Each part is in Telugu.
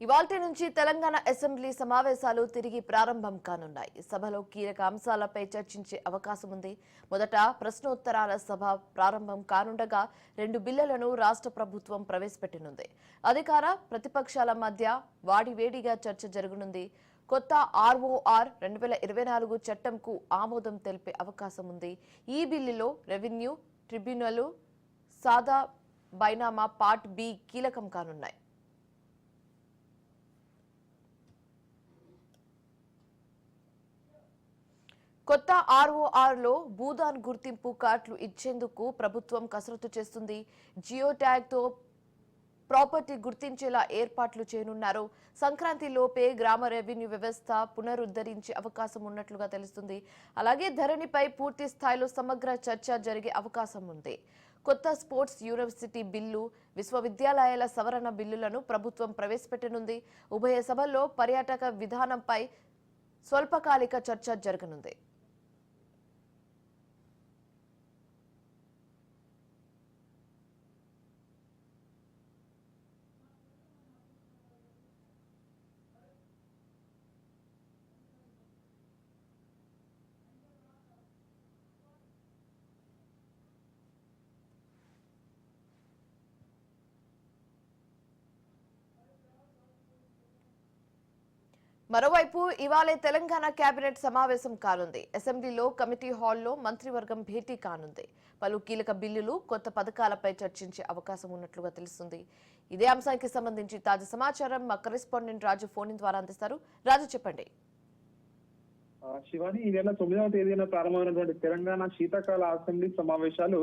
ఇవాల్టి నుంచి తెలంగాణ అసెంబ్లీ సమావేశాలు తిరిగి ప్రారంభం కానున్నాయి. సభలో కీలక అంశాలపై చర్చించే అవకాశం ఉంది. మొదట ప్రశ్నోత్తరాల సభ ప్రారంభం కానుండగా 2 బిల్లులను రాష్ట్ర ప్రభుత్వం ప్రవేశపెట్టనుంది. అధికార ప్రతిపక్షాల మధ్య వాడివేడిగా చర్చ జరగనుంది. కొత్త ఆర్ఓఆర్ 2024 చట్టంకు ఆమోదం తెలిపే అవకాశం ఉంది. ఈ బిల్లులో రెవెన్యూ ట్రిబ్యునల్ సాదా బైనామా పార్ట్ బి కీలకం కానున్నాయి. కొత్త ఆర్ఓఆర్ లో భూదాన్ గుర్తింపు కార్డులు ఇచ్చేందుకు ప్రభుత్వం కసరత్తు చేస్తుంది. జియో ట్యాగ్ తో ప్రాపర్టీ గుర్తించేలా ఏర్పాట్లు చేయనున్నారు. సంక్రాంతి లోపే గ్రామ రెవెన్యూ వ్యవస్థ పునరుద్ధరించే అవకాశం ఉన్నట్లుగా తెలుస్తుంది. అలాగే ధరణిపై పూర్తి స్థాయిలో సమగ్ర చర్చ జరిగే అవకాశం ఉంది. కొత్త స్పోర్ట్స్ యూనివర్సిటీ బిల్లు, విశ్వవిద్యాలయాల సవరణ బిల్లులను ప్రభుత్వం ప్రవేశపెట్టనుంది. ఉభయ సభల్లో పర్యాటక విధానంపై స్వల్పకాలిక చర్చ జరగనుంది. మరోవైపు ఇవాళ తెలంగాణ కేబినెట్ సమావేశం కానుంది. అసెంబ్లీలో కమిటీ హాల్లో మంత్రివర్గం భేటీ కానుంది. పలు కీలక బిల్లులు, కొత్త పథకాలపై చర్చించే అవకాశం ఉన్నట్లుగా తెలుస్తుంది. ఇదే అంశానికి సంబంధించి తాజా సమాచారం మా కరెస్పాండెంట్ రాజు ఫోన్ ద్వారా అందిస్తారు. రాజు, చెప్పండి. శివాని, ఈ నెల 9వ తేదీన ప్రారంభమైనటువంటి తెలంగాణ శీతాకాల అసెంబ్లీ సమావేశాలు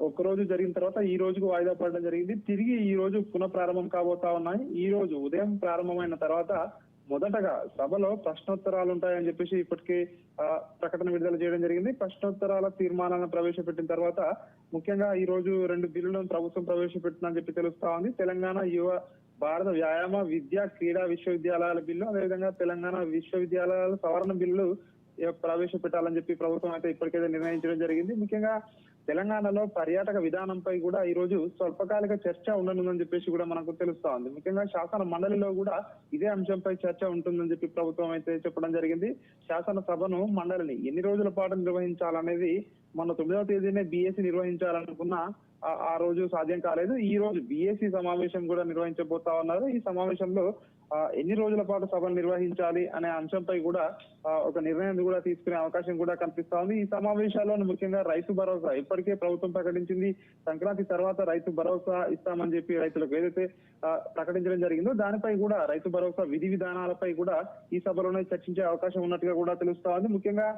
ఒక్కరోజు జరిగిన తర్వాత ఈ రోజుకు వాయిదా పడడం జరిగింది. తిరిగి ఈ రోజు పునః ప్రారంభం కాబోతా ఉన్నాయి. ఈ రోజు ఉదయం ప్రారంభమైన తర్వాత మొదటగా సభలో ప్రశ్నోత్తరాలు ఉంటాయని చెప్పేసి ఇప్పటికే ప్రకటన విడుదల చేయడం జరిగింది. ప్రశ్నోత్తరాల తీర్మానాలను ప్రవేశపెట్టిన తర్వాత ముఖ్యంగా ఈ రోజు 2 బిల్లులను ప్రభుత్వం ప్రవేశపెట్టిందని చెప్పి తెలుస్తా ఉంది. తెలంగాణ యువ భారత వ్యాయామ విద్యా క్రీడా విశ్వవిద్యాలయాల బిల్లు, అదేవిధంగా తెలంగాణ విశ్వవిద్యాలయాల సవరణ బిల్లు ప్రవేశపెట్టాలని చెప్పి ప్రభుత్వం అయితే ఇప్పటికైతే నిర్ణయించడం జరిగింది. ముఖ్యంగా తెలంగాణలో పర్యాటక విధానంపై కూడా ఈ రోజు స్వల్పకాలిక చర్చ ఉండనుందని చెప్పేసి కూడా మనకు తెలుస్తా ఉంది. ముఖ్యంగా శాసన మండలిలో కూడా ఇదే అంశంపై చర్చ ఉంటుందని చెప్పి ప్రభుత్వం అయితే చెప్పడం జరిగింది. శాసన సభను మండలిని ఎన్ని రోజుల పాటు నిర్వహించాలనేది మొన్న 9వ తేదీనే బిఎస్సి నిర్వహించాలనుకున్న ఆ రోజు సాధ్యం కాలేదు. ఈ రోజు బిఎస్సి సమావేశం కూడా నిర్వహించబోతా ఉన్నారు. ఈ సమావేశంలో ఎన్ని రోజుల పాటు సభను నిర్వహించాలి అనే అంశంపై కూడా ఒక నిర్ణయం కూడా తీసుకునే అవకాశం కూడా కనిపిస్తా ఉంది. ఈ సమావేశాల్లో ముఖ్యంగా రైతు భరోసా ఇప్పటికే ప్రభుత్వం ప్రకటించింది. సంక్రాంతి తర్వాత రైతు భరోసా ఇస్తామని చెప్పి రైతులకు ఏదైతే ప్రకటించడం జరిగిందో దానిపై కూడా రైతు భరోసా విధి విధానాలపై కూడా ఈ సభలోనే చర్చించే అవకాశం ఉన్నట్టుగా కూడా తెలుస్తా ఉంది. ముఖ్యంగా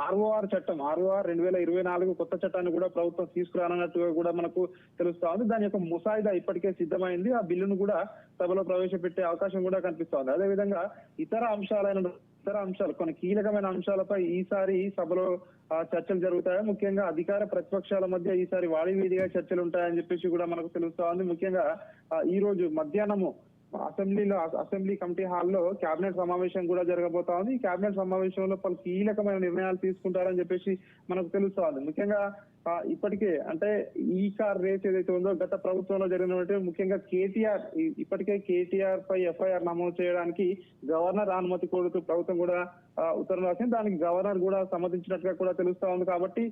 ఆర్ఓఆర్ చట్టం, ఆర్ఓఆర్ 2024 కొత్త చట్టాన్ని కూడా ప్రభుత్వం తీసుకురానున్నట్టుగా కూడా మనకు తెలుస్తా ఉంది. దాని యొక్క ముసాయిదా ఇప్పటికే సిద్ధమైంది. ఆ బిల్లును కూడా సభలో ప్రవేశపెట్టే అవకాశం కూడా కనిపిస్తా ఉంది. అదేవిధంగా ఇతర అంశాలు కొన్ని కీలకమైన అంశాలపై ఈసారి సభలో చర్చలు జరుగుతాయి. ముఖ్యంగా అధికార ప్రతిపక్షాల మధ్య ఈసారి వాడివేడిగా చర్చలు ఉంటాయని చెప్పేసి కూడా మనకు తెలుస్తా ఉంది. ముఖ్యంగా ఈ రోజు మధ్యాహ్నము అసెంబ్లీ కమిటీ హాల్లో కేబినెట్ సమావేశం కూడా జరగబోతా ఉంది. ఈ కేబినెట్ సమావేశంలో పలు కీలకమైన నిర్ణయాలు తీసుకుంటారని చెప్పేసి మనకు తెలుస్తా ఉంది. ముఖ్యంగా ఇప్పటికే అంటే ఈ కార్ రేస్ ఏదైతే ఉందో గత ప్రభుత్వంలో జరిగినట్టు ముఖ్యంగా ఇప్పటికే కేటీఆర్ పై ఎఫ్ఐఆర్ నమోదు చేయడానికి గవర్నర్ అనుమతి కోరుతూ ప్రభుత్వం కూడా ఉత్తర్వులు రాసింది. దానికి గవర్నర్ కూడా సమ్మతించినట్టుగా కూడా తెలుస్తా ఉంది. కాబట్టి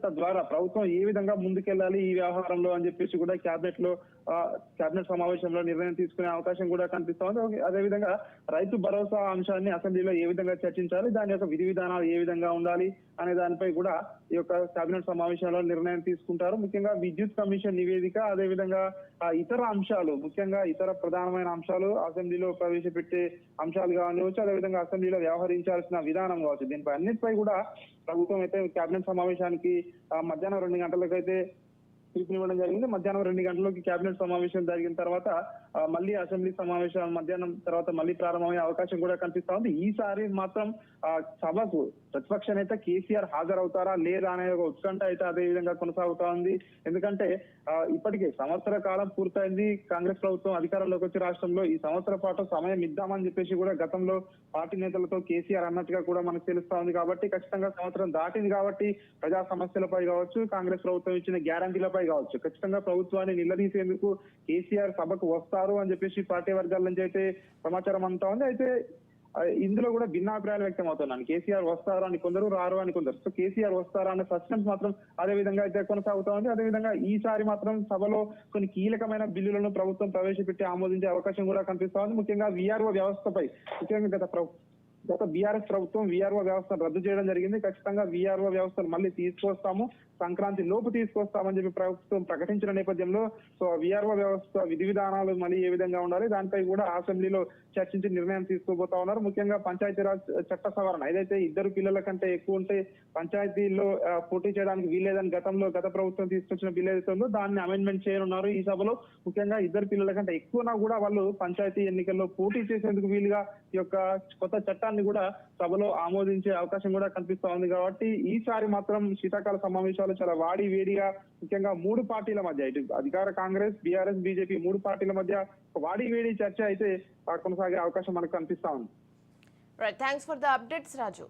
తద్వారా ప్రభుత్వం ఏ విధంగా ముందుకెళ్లాలి ఈ వ్యవహారంలో అని చెప్పేసి కూడా కేబినెట్ సమావేశంలో నిర్ణయం తీసుకునే అవకాశం కూడా కనిపిస్తా ఉంది. అదేవిధంగా రైతు భరోసా అంశాన్ని అసెంబ్లీలో ఏ విధంగా చర్చించాలి, దాని యొక్క విధి విధానాలు ఏ విధంగా ఉండాలి అనే దానిపై కూడా ఈ యొక్క కేబినెట్ సమావేశంలో నిర్ణయం తీసుకుంటారు. ముఖ్యంగా విద్యుత్ కమిషన్ నివేదిక, అదేవిధంగా ఇతర అంశాలు, ముఖ్యంగా ఇతర ప్రధానమైన అంశాలు అసెంబ్లీలో ప్రవేశపెట్టే అంశాలు కావచ్చు, అదేవిధంగా అసెంబ్లీలో వ్యవహరించాల్సిన విధానం కావచ్చు, దీనిపై అన్నిటిపై కూడా ప్రభుత్వం అయితే కేబినెట్ సమావేశానికి మధ్యాహ్నం 2 గంటలకు అయితే పిలుపునివ్వడం జరిగింది. మధ్యాహ్నం 2 గంటలకి కేబినెట్ సమావేశం జరిగిన తర్వాత మళ్ళీ అసెంబ్లీ సమావేశం మధ్యాహ్నం తర్వాత మళ్ళీ ప్రారంభమయ్యే అవకాశం కూడా కనిపిస్తా ఉంది. ఈసారి మాత్రం సభకు ప్రతిపక్ష నేత కేసీఆర్ హాజరవుతారా లేదా అనే ఒక ఉత్కంఠ అయితే అదే విధంగా కొనసాగుతా ఉంది. ఎందుకంటే ఇప్పటికే సంవత్సర కాలం పూర్తయింది. కాంగ్రెస్ ప్రభుత్వం అధికారంలోకి వచ్చి రాష్ట్రంలో ఈ సంవత్సర పాటు సమయం ఇద్దామని చెప్పేసి కూడా గతంలో పార్టీ నేతలతో కేసీఆర్ అన్నట్టుగా కూడా మనకు తెలుస్తా ఉంది. కాబట్టి ఖచ్చితంగా సంవత్సరం దాటింది కాబట్టి ప్రజా సమస్యలపై కావచ్చు, కాంగ్రెస్ ప్రభుత్వం ఇచ్చిన గ్యారంటీలపై వ్యవస్థపై కావచ్చు ఖచ్చితంగా ప్రభుత్వాన్ని నిలదీసేందుకు కేసీఆర్ సభకు వస్తారు అని చెప్పేసి పార్టీ వర్గాల నుంచి అయితే సమాచారం అంతా ఉంది. అయితే ఇందులో కూడా భిన్నాభిప్రాయాలు వ్యక్తం అవుతున్నాను. కేసీఆర్ వస్తారు అని కొందరు, రారు అని కొందరు. సో కేసీఆర్ వస్తారా అనే సస్పెన్స్ మాత్రం అదే విధంగా అయితే కొనసాగుతా ఉంది. అదేవిధంగా ఈసారి మాత్రం సభలో కొన్ని కీలకమైన బిల్లులను ప్రభుత్వం ప్రవేశపెట్టి ఆమోదించే అవకాశం కూడా కనిపిస్తా ఉంది. ముఖ్యంగా వీఆర్ఓ వ్యవస్థపై, ముఖ్యంగా గత బీఆర్ఎస్ ప్రభుత్వం వీఆర్ఓ వ్యవస్థను రద్దు చేయడం జరిగింది. ఖచ్చితంగా వీఆర్ఓ వ్యవస్థను మళ్ళీ తీసుకొస్తాము, సంక్రాంతి లోపు తీసుకొస్తామని చెప్పి ప్రభుత్వం ప్రకటించిన నేపథ్యంలో సో వీఆర్ఓ వ్యవస్థ విధి విధానాలు మళ్ళీ ఏ విధంగా ఉండాలి దానిపై కూడా అసెంబ్లీలో చర్చించి నిర్ణయం తీసుకోబోతా ఉన్నారు. ముఖ్యంగా పంచాయతీరాజ్ చట్ట సవరణ ఏదైతే 2 పిల్లల కంటే ఎక్కువ ఉంటే పంచాయతీల్లో పోటీ చేయడానికి వీల్లేదని గత ప్రభుత్వం తీసుకొచ్చిన బిల్ ఏదైతే ఉందో దాన్ని అమెండ్మెంట్ చేయనున్నారు ఈ సభలో. ముఖ్యంగా 2 పిల్లల కంటే ఎక్కువనా కూడా వాళ్ళు పంచాయతీ ఎన్నికల్లో పోటీ చేసేందుకు వీలుగా ఈ యొక్క కొత్త చట్టాన్ని కూడా సభలో ఆమోదించే అవకాశం కూడా కనిపిస్తా ఉంది. కాబట్టి ఈసారి మాత్రం శీతాకాల సమావేశాలు చాలా వాడి వేడిగా, ముఖ్యంగా 3 పార్టీల మధ్య, ఇటు అధికార కాంగ్రెస్, బీఆర్ఎస్, బీజేపీ 3 పార్టీల మధ్య వాడి వేడి చర్చ అయితే కొనసాగే అవకాశం మనకు కనిపిస్తా ఉంది. Thanks for the updates Raju.